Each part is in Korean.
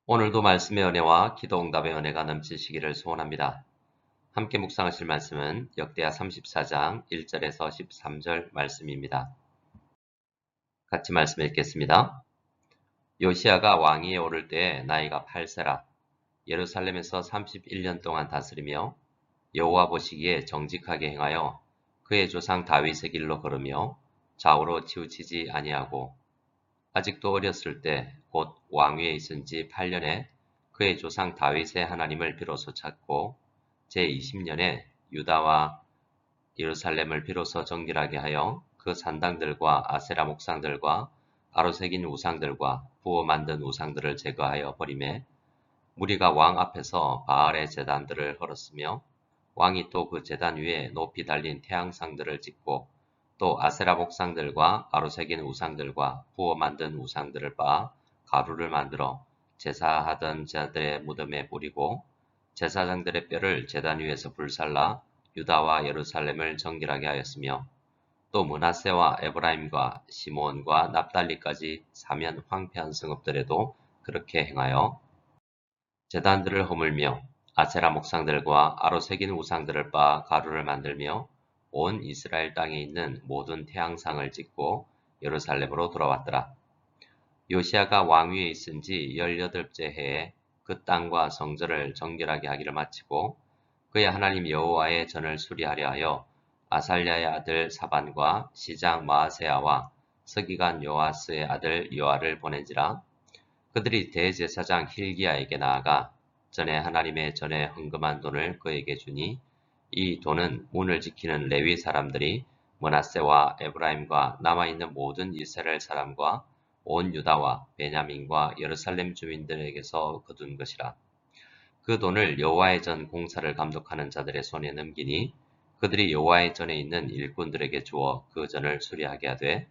오늘도 말씀의 은혜와 기도응답의 은혜가 넘치시기를 소원합니다. 함께 묵상하실 말씀은 역대하 34장 1절에서 13절 말씀입니다. 같이 말씀 읽겠습니다. 요시야가 왕위에 오를 때에 나이가 8세라 예루살렘에서 31년 동안 다스리며 여호와 보시기에 정직하게 행하여 그의 조상 다윗의 길로 걸으며 좌우로 치우치지 아니하고 아직도 어렸을 때 곧 왕위에 있은 지 8년에 그의 조상 다윗의 하나님을 비로소 찾고 제20년에 유다와 예루살렘을 비로소 정결하게 하여 그 산당들과 아세라 목상들과 가로 새긴 우상들과 부어 만든 우상들을 제거하여 버리매 무리가 왕 앞에서 바알의 제단들을 헐었으며 왕이 또 그 제단 위에 높이 달린 태양상들을 짓고 또 아세라 목상들과 가로 새긴 우상들과 부어 만든 우상들을 빻아 가루를 만들어 제사하던 자들의 무덤에 뿌리고 제사장들의 뼈를 제단 위에서 불살라 유다와 예루살렘을 정결하게 하였으며 또 므낫세와 에브라임과 시몬과 납달리까지 사면 황폐한 성읍들에도 그렇게 행하여 제단들을 허물며 아세라 목상들과 아로 새긴 우상들을 빻아 가루를 만들며 온 이스라엘 땅에 있는 모든 태양상을 짓고 예루살렘으로 돌아왔더라. 요시야가 왕위에 있은 지 18째 해에 그 땅과 성전을 정결하게 하기를 마치고 그의 하나님 여호와의 전을 수리하려 하여 아살랴의 아들 사반과 시장 마아세야와 서기관 요아스의 아들 요아를 보낸지라. 그들이 대제사장 힐기야에게 나아가 전에 하나님의 전에 헌금한 돈을 그에게 주니 이 돈은 문을 지키는 레위 사람들이 므낫세와 에브라임과 남아있는 모든 이스라엘 사람과 온 유다와 베냐민과 예루살렘 주민들에게서 거둔 것이라. 그 돈을 여호와의 전 공사를 감독하는 자들의 손에 넘기니 그들이 여호와의 전에 있는 일꾼들에게 주어 그 전을 수리하게 하되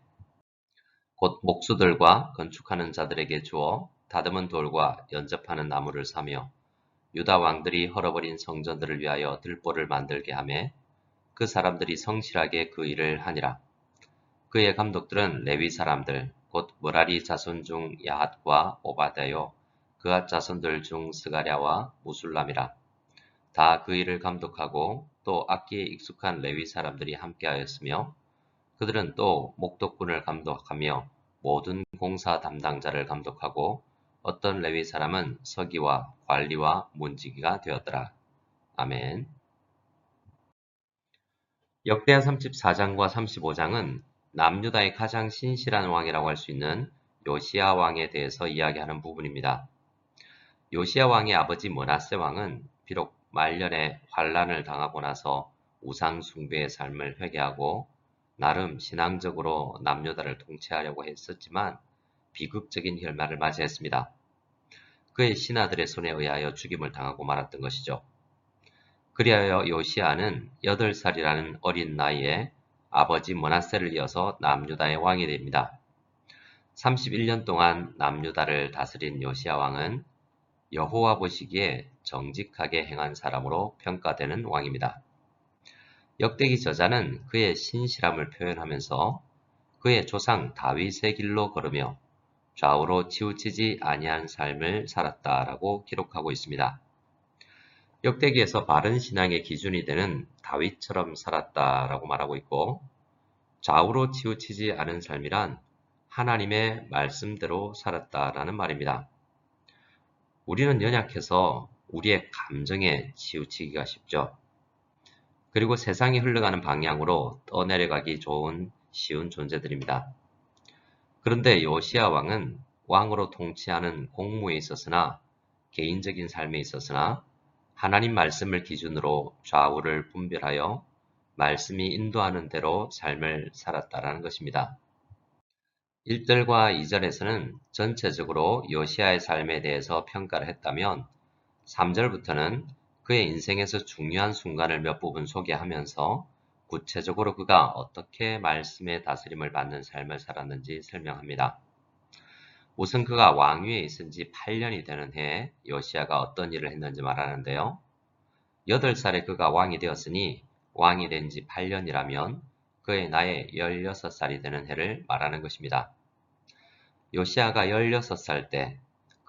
곧 목수들과 건축하는 자들에게 주어 다듬은 돌과 연접하는 나무를 사며 유다 왕들이 헐어버린 성전들을 위하여 들보를 만들게 하매 그 사람들이 성실하게 그 일을 하니라. 그의 감독들은 레위 사람들 곧 므라리 자손 중 야핫과 오바다요 그앗 자손들 중 스가랴와 무술람이라. 다 그 일을 감독하고 또 악기에 익숙한 레위 사람들이 함께하였으며 그들은 또 목독군을 감독하며 모든 공사 담당자를 감독하고 어떤 레위 사람은 서기와 관리와 문지기가 되었더라. 아멘. 역대하 34장과 35장은 남유다의 가장 신실한 왕이라고 할 수 있는 요시야 왕에 대해서 이야기하는 부분입니다. 요시야 왕의 아버지 므낫세 왕은 비록 말년에 환란을 당하고 나서 우상 숭배의 삶을 회개하고 나름 신앙적으로 남유다를 통치하려고 했었지만 비극적인 결말을 맞이했습니다. 그의 신하들의 손에 의하여 죽임을 당하고 말았던 것이죠. 그리하여 요시야는 8살이라는 어린 나이에 아버지 므낫세를 이어서 남유다의 왕이 됩니다. 31년 동안 남유다를 다스린 요시야 왕은 여호와 보시기에 정직하게 행한 사람으로 평가되는 왕입니다. 역대기 저자는 그의 신실함을 표현하면서 그의 조상 다윗의 길로 걸으며 좌우로 치우치지 아니한 삶을 살았다라고 기록하고 있습니다. 역대기에서 바른 신앙의 기준이 되는 다윗처럼 살았다라고 말하고 있고 좌우로 치우치지 않은 삶이란 하나님의 말씀대로 살았다라는 말입니다. 우리는 연약해서 우리의 감정에 치우치기가 쉽죠. 그리고 세상이 흘러가는 방향으로 떠내려가기 좋은 쉬운 존재들입니다. 그런데 요시야 왕은 왕으로 통치하는 공무에 있었으나 개인적인 삶에 있었으나 하나님 말씀을 기준으로 좌우를 분별하여 말씀이 인도하는 대로 삶을 살았다라는 것입니다. 1절과 2절에서는 전체적으로 요시야의 삶에 대해서 평가를 했다면 3절부터는 그의 인생에서 중요한 순간을 몇 부분 소개하면서 구체적으로 그가 어떻게 말씀의 다스림을 받는 삶을 살았는지 설명합니다. 우선 그가 왕위에 있은 지 8년이 되는 해에 요시야가 어떤 일을 했는지 말하는데요. 8살에 그가 왕이 되었으니 왕이 된 지 8년이라면 그의 나이 16살이 되는 해를 말하는 것입니다. 요시야가 16살 때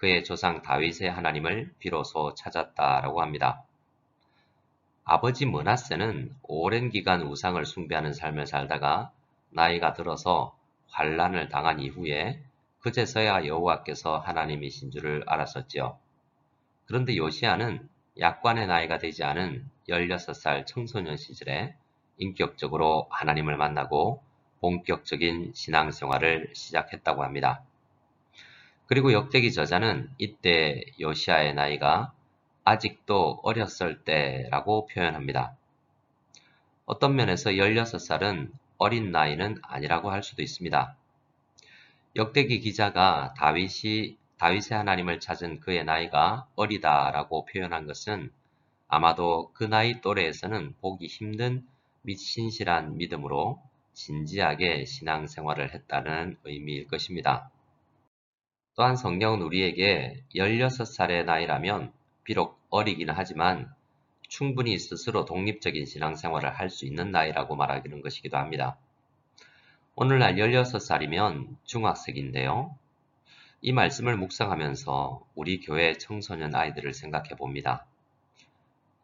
그의 조상 다윗의 하나님을 비로소 찾았다라고 합니다. 아버지 므낫세는 오랜 기간 우상을 숭배하는 삶을 살다가 나이가 들어서 환난을 당한 이후에 그제서야 여호와께서 하나님이신 줄을 알았었지요. 그런데 요시야는 약관의 나이가 되지 않은 16살 청소년 시절에 인격적으로 하나님을 만나고 본격적인 신앙생활을 시작했다고 합니다. 그리고 역대기 저자는 이때 요시야의 나이가 아직도 어렸을 때라고 표현합니다. 어떤 면에서 16살은 어린 나이는 아니라고 할 수도 있습니다. 역대기 기자가 다윗의 하나님을 찾은 그의 나이가 어리다라고 표현한 것은 아마도 그 나이 또래에서는 보기 힘든 및 신실한 믿음으로 진지하게 신앙생활을 했다는 의미일 것입니다. 또한 성경은 우리에게 16살의 나이라면 비록 어리기는 하지만 충분히 스스로 독립적인 신앙생활을 할 수 있는 나이라고 말하는 것이기도 합니다. 오늘날 16살이면 중학생인데요. 이 말씀을 묵상하면서 우리 교회 청소년 아이들을 생각해 봅니다.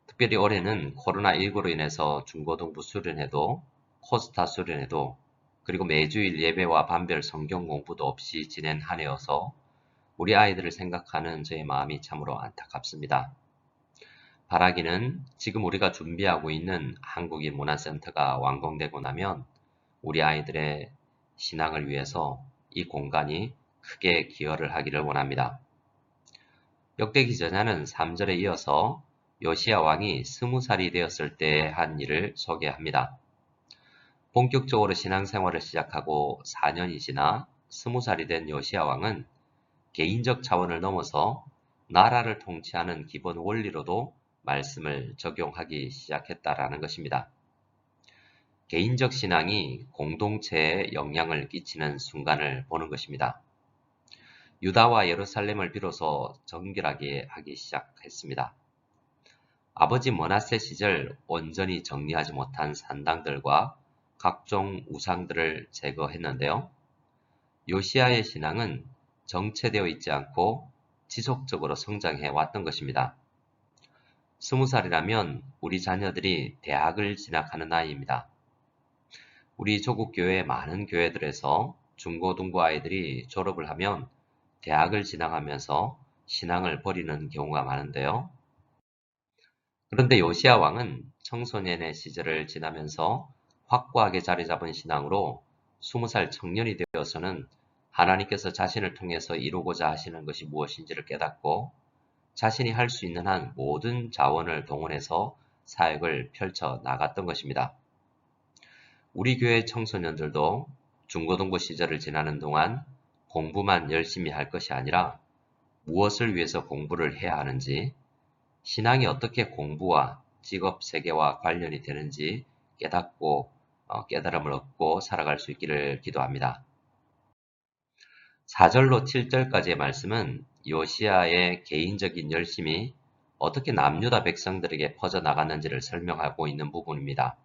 특별히 올해는 코로나19로 인해서 중고등부 수련회도, 코스타 수련회도, 그리고 매주일 예배와 반별 성경 공부도 없이 지낸 한 해여서 우리 아이들을 생각하는 저의 마음이 참으로 안타깝습니다. 바라기는 지금 우리가 준비하고 있는 한국인 문화센터가 완공되고 나면 우리 아이들의 신앙을 위해서 이 공간이 크게 기여를 하기를 원합니다. 역대기 저자는 3절에 이어서 요시야 왕이 20살이 되었을 때 한 일을 소개합니다. 본격적으로 신앙생활을 시작하고 4년이 지나 20살이 된 요시야 왕은 개인적 차원을 넘어서 나라를 통치하는 기본 원리로도 말씀을 적용하기 시작했다라는 것입니다. 개인적 신앙이 공동체에 영향을 끼치는 순간을 보는 것입니다. 유다와 예루살렘을 비로소 정결하게 하기 시작했습니다. 아버지 므낫세 시절 온전히 정리하지 못한 산당들과 각종 우상들을 제거했는데요. 요시야의 신앙은 정체되어 있지 않고 지속적으로 성장해 왔던 것입니다. 20살이라면 우리 자녀들이 대학을 진학하는 나이입니다. 우리 조국교회 많은 교회들에서 중고등부 아이들이 졸업을 하면 대학을 진학하면서 신앙을 버리는 경우가 많은데요. 그런데 요시야 왕은 청소년의 시절을 지나면서 확고하게 자리 잡은 신앙으로 20살 청년이 되어서는 하나님께서 자신을 통해서 이루고자 하시는 것이 무엇인지를 깨닫고 자신이 할 수 있는 한 모든 자원을 동원해서 사역을 펼쳐 나갔던 것입니다. 우리 교회 청소년들도 중고등부 시절을 지나는 동안 공부만 열심히 할 것이 아니라 무엇을 위해서 공부를 해야 하는지, 신앙이 어떻게 공부와 직업 세계와 관련이 되는지 깨닫고 깨달음을 얻고 살아갈 수 있기를 기도합니다. 4절로 7절까지의 말씀은 요시야의 개인적인 열심이 어떻게 남유다 백성들에게 퍼져나갔는지를 설명하고 있는 부분입니다.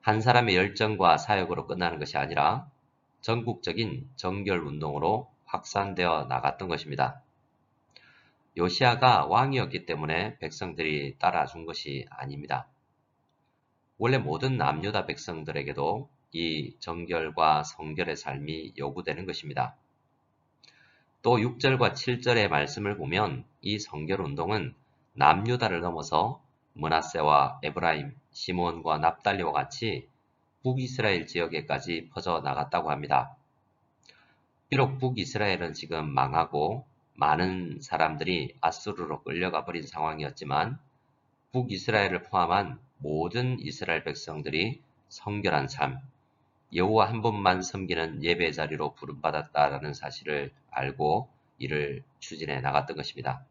한 사람의 열정과 사역으로 끝나는 것이 아니라 전국적인 정결 운동으로 확산되어 나갔던 것입니다. 요시야가 왕이었기 때문에 백성들이 따라준 것이 아닙니다. 원래 모든 남유다 백성들에게도 이 정결과 성결의 삶이 요구되는 것입니다. 또 6절과 7절의 말씀을 보면 이 성결 운동은 남유다를 넘어서 므낫세와 에브라임, 시몬과 납달리와 같이 북이스라엘 지역에까지 퍼져 나갔다고 합니다. 비록 북이스라엘은 지금 망하고 많은 사람들이 아수르로 끌려가 버린 상황이었지만 북이스라엘을 포함한 모든 이스라엘 백성들이 성결한 삶, 여호와 한 분만 섬기는 예배 자리로 부름받았다라는 사실을 알고 이를 추진해 나갔던 것입니다.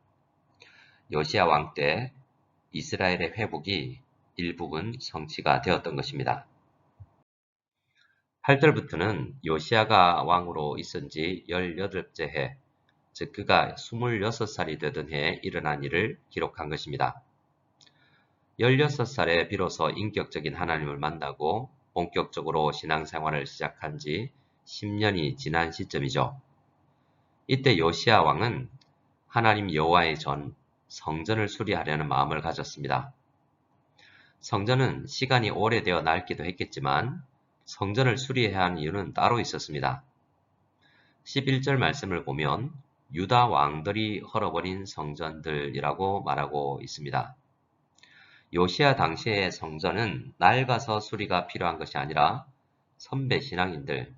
요시야 왕 때 이스라엘의 회복이 일부분 성취가 되었던 것입니다. 8절부터는 요시야가 왕으로 있은 지 18째 해, 즉 그가 26살이 되던 해에 일어난 일을 기록한 것입니다. 16살에 비로소 인격적인 하나님을 만나고 본격적으로 신앙생활을 시작한 지 10년이 지난 시점이죠. 이때 요시야 왕은 하나님 여호와의 전 성전을 수리하려는 마음을 가졌습니다. 성전은 시간이 오래되어 낡기도 했겠지만 성전을 수리해야 하는 이유는 따로 있었습니다. 11절 말씀을 보면 유다 왕들이 헐어버린 성전들이라고 말하고 있습니다. 요시야 당시의 성전은 낡아서 수리가 필요한 것이 아니라 선배 신앙인들,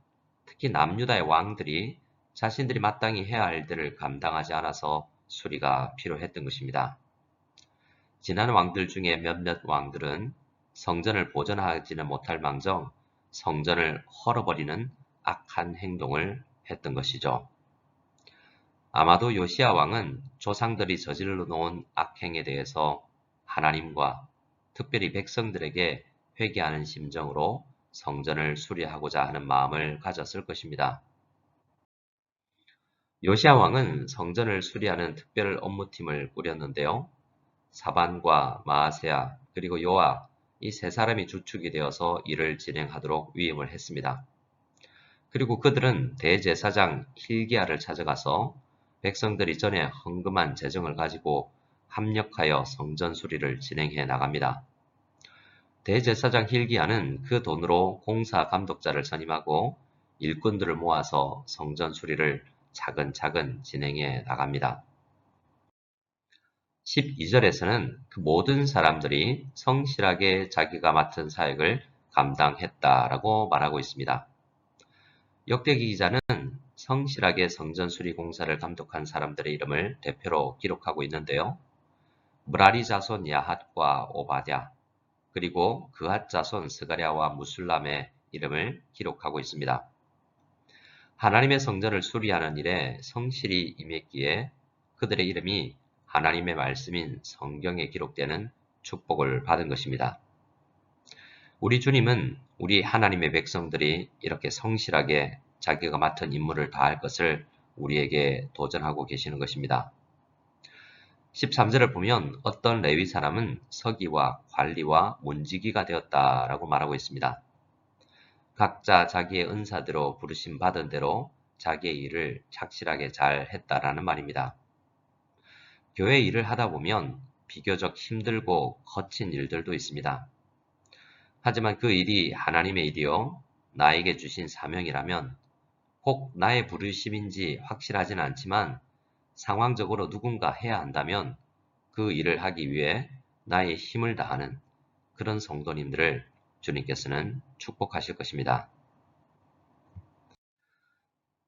특히 남유다의 왕들이 자신들이 마땅히 해야 할 일들을 감당하지 않아서 수리가 필요했던 것입니다. 지난 왕들 중에 몇몇 왕들은 성전을 보존하지는 못할 망정 성전을 헐어버리는 악한 행동을 했던 것이죠. 아마도 요시야 왕은 조상들이 저질러 놓은 악행에 대해서 하나님과 특별히 백성들에게 회개하는 심정으로 성전을 수리하고자 하는 마음을 가졌을 것입니다. 요시야 왕은 성전을 수리하는 특별 업무팀을 꾸렸는데요. 사반과 마아세야 그리고 요아 이 세 사람이 주축이 되어서 일을 진행하도록 위임을 했습니다. 그리고 그들은 대제사장 hil기야를 찾아가서 백성들이 전에 헌금한 재정을 가지고 합력하여 성전 수리를 진행해 나갑니다. 대제사장 hil기야는 그 돈으로 공사 감독자를 선임하고 일꾼들을 모아서 성전 수리를 차근차근 진행해 나갑니다. 12절에서는 그 모든 사람들이 성실하게 자기가 맡은 사역을 감당했다라고 말하고 있습니다. 역대기 기자는 성실하게 성전 수리 공사를 감독한 사람들의 이름을 대표로 기록하고 있는데요. 므라리 자손 야핫과 오바댜, 그리고 그핫 자손 스가랴와 무술람의 이름을 기록하고 있습니다. 하나님의 성전을 수리하는 일에 성실히 임했기에 그들의 이름이 하나님의 말씀인 성경에 기록되는 축복을 받은 것입니다. 우리 주님은 우리 하나님의 백성들이 이렇게 성실하게 자기가 맡은 임무를 다할 것을 우리에게 도전하고 계시는 것입니다. 13절을 보면 어떤 레위 사람은 서기와 관리와 문지기가 되었다라고 말하고 있습니다. 각자 자기의 은사대로 부르심 받은 대로 자기의 일을 착실하게 잘 했다라는 말입니다. 교회 일을 하다 보면 비교적 힘들고 거친 일들도 있습니다. 하지만 그 일이 하나님의 일이요 나에게 주신 사명이라면 꼭 나의 부르심인지 확실하진 않지만 상황적으로 누군가 해야 한다면 그 일을 하기 위해 나의 힘을 다하는 그런 성도님들을 주님께서는 축복하실 것입니다.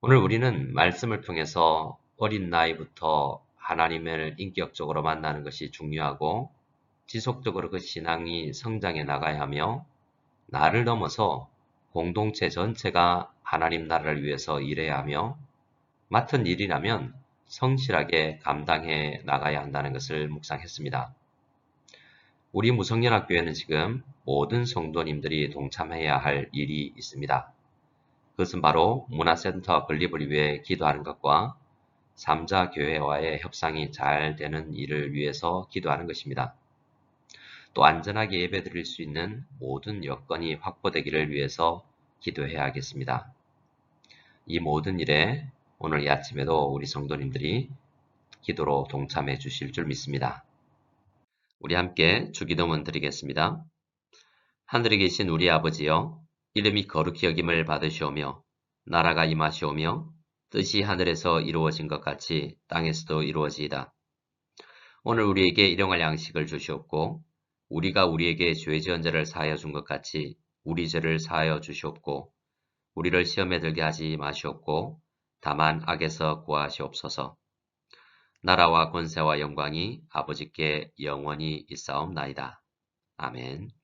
오늘 우리는 말씀을 통해서 어린 나이부터 하나님을 인격적으로 만나는 것이 중요하고 지속적으로 그 신앙이 성장해 나가야 하며 나를 넘어서 공동체 전체가 하나님 나라를 위해서 일해야 하며 맡은 일이라면 성실하게 감당해 나가야 한다는 것을 묵상했습니다. 우리 무성연합교회는 지금 모든 성도님들이 동참해야 할 일이 있습니다. 그것은 바로 문화센터 건립을 위해 기도하는 것과 삼자교회와의 협상이 잘 되는 일을 위해서 기도하는 것입니다. 또 안전하게 예배드릴 수 있는 모든 여건이 확보되기를 위해서 기도해야 하겠습니다. 이 모든 일에 오늘 이 아침에도 우리 성도님들이 기도로 동참해 주실 줄 믿습니다. 우리 함께 주기도문 드리겠습니다. 하늘에 계신 우리 아버지여, 이름이 거룩히 여김을 받으시오며 나라가 임하시오며 뜻이 하늘에서 이루어진 것 같이 땅에서도 이루어지이다. 오늘 우리에게 일용할 양식을 주시옵고 우리가 우리에게 죄 지은 자를 사하여 준 것 같이 우리 죄를 사하여 주시옵고 우리를 시험에 들게 하지 마시옵고 다만 악에서 구하시옵소서. 나라와 권세와 영광이 아버지께 영원히 있사옵나이다. 아멘.